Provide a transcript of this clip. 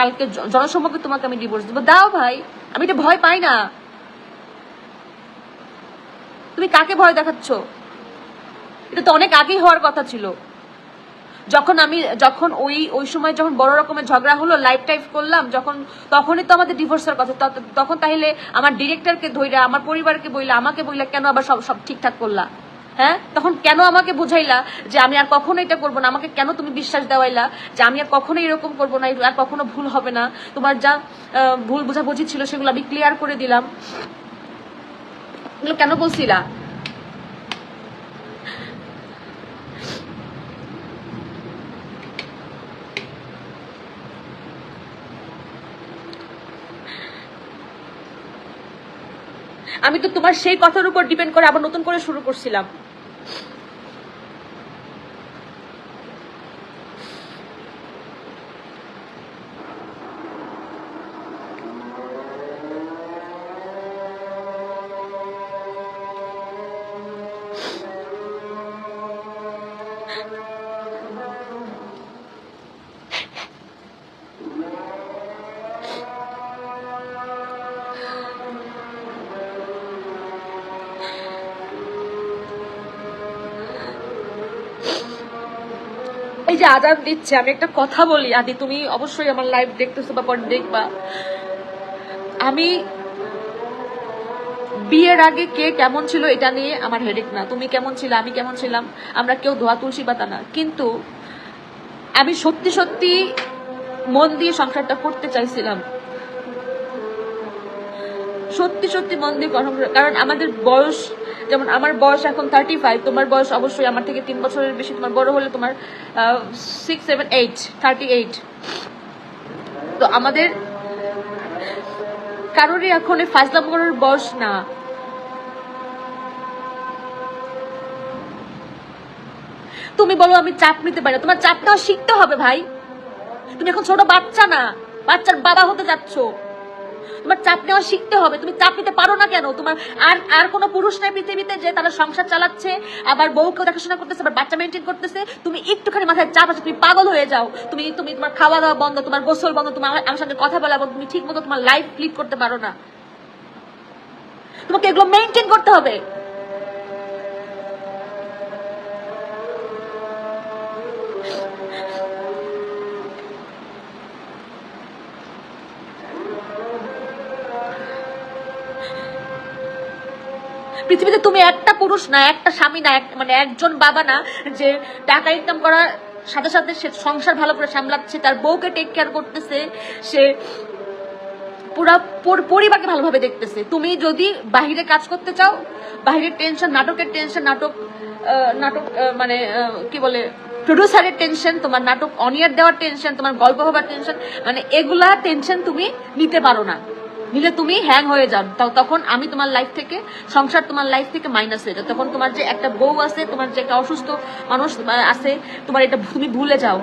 কালকে জনসম্মুখে তোমাকে আমি ডিভোর্স দেবো, দাও ভাই, আমি এটা ভয় পাই না। তুমি কাকে ভয় দেখাচ্ছ? এটা তো অনেক আগেই হওয়ার কথা ছিল। যখন ওই সময় যখন বড় রকমের ঝগড়া হলো, লাইভ টাইপ করলাম যখন, তখনই তো আমাদের ডিভোর্সের কথা। তখন তাহলে আমার ডিরেক্টরকে ধইরা, আমার পরিবারকে বইলা, আমাকে বইলা কেন আবার সব ঠিকঠাক করলা? হ্যাঁ, তখন কেন আমাকে বুঝাইলা যে আমি আর কখনো এটা করবো না? আমাকে কেন তুমি বিশ্বাস দেওয়াইলা যে আমি আর কখনো এরকম করবো না, আর কখনো ভুল হবে না? তোমার যা ভুল বোঝাবুঝি ছিল সেগুলো আমি ক্লিয়ার করে দিলাম, এগুলো কেন বলছিলা? আমি তো তোমার সেই কথার উপর ডিপেন্ড করে আবার নতুন করে শুরু করছিলাম। এই যে আজান দিচ্ছে, আমি একটা কথা বলি আদি, তুমি অবশ্যই আমার লাইভ দেখতেছো বা পরে দেখবা। আমি বিয়ের আগে কে কেমন ছিল এটা নিয়ে আমার হেডেক না, তুমি কেমন ছিল, আমি কেমন ছিলাম, আমরা কেউ ধোয়া তুলসী পাতা না। কিন্তু আমি সত্যি সত্যি মন দিয়ে সংসারটা করতে চাইছিলাম, সত্যি সত্যি মন দিয়ে, কারণ আমাদের বয়স, যেমন আমার বয়স এখন 35, তোমার বয়স অবশ্যই আমার থেকে 3 বছরের বেশি, তোমার বড় হলে তোমার 6, 7, 8, 38। তো আমাদের কারোরই এখন ফাজলাম করার বয়স না। তুমি বলো আমি চাপ নিতে পারি না, তোমার চাপটাও শিখতে হবে ভাই। তুমি এখন ছোট বাচ্চা না, বাচ্চার বাবা হতে যাচ্ছ, তোমার চাপ নেওয়া শিখতে হবে। তুমি চাপ নিতে পারো না কেন? তোমার আর কোনো পুরুষ নাই পৃথিবীতে যে তারা সংসার চালাচ্ছে, আবার বউকেও দেখাশোনা করতেছে, আবার বাচ্চা মেনটেন করতেছে। তুমি একটুখানি মাথায় চাপ আছে, তুমি পাগল হয়ে যাও, তুমি তোমার খাওয়া দাওয়া বন্ধ, তোমার গোসল বন্ধ, তোমার আমার সঙ্গে কথা বলা বন্ধ, তুমি ঠিক মতো তোমার লাইফ লিড করতে পারো না। তোমাকে এগুলো মেনটেন করতে হবে। পৃথিবীতে তুমি একটা পুরুষ না, একটা স্বামী না, মানে একজন বাবা না যে টাকা ইনকাম করার সাথে সাথে সে সংসার ভালো করে সামলাচ্ছে, তার বউকে টেক কেয়ার করতেছে, সে পুরা পরিবারকে ভালোভাবে দেখতেছে। তুমি যদি বাহিরে কাজ করতে চাও, বাহিরের টেনশন, নাটকের টেনশন, নাটক মানে কি বলে, প্রডিউসারের টেনশন, তোমার নাটক অনিয়ার দেওয়ার টেনশন, তোমার গল্প হবার টেনশন, মানে এগুলা টেনশন তুমি নিতে পারো না। নিলে তুমি হ্যাং হয়ে যাও, তখন আমি তোমার লাইফ থেকে, সংসার তোমার লাইফ থেকে মাইনাস হয়ে যাও। তখন তোমার যে একটা বউ আছে, তোমার যে একটা অসুস্থ মানুষ আছে, তোমার এটা তুমি ভুলে যাও।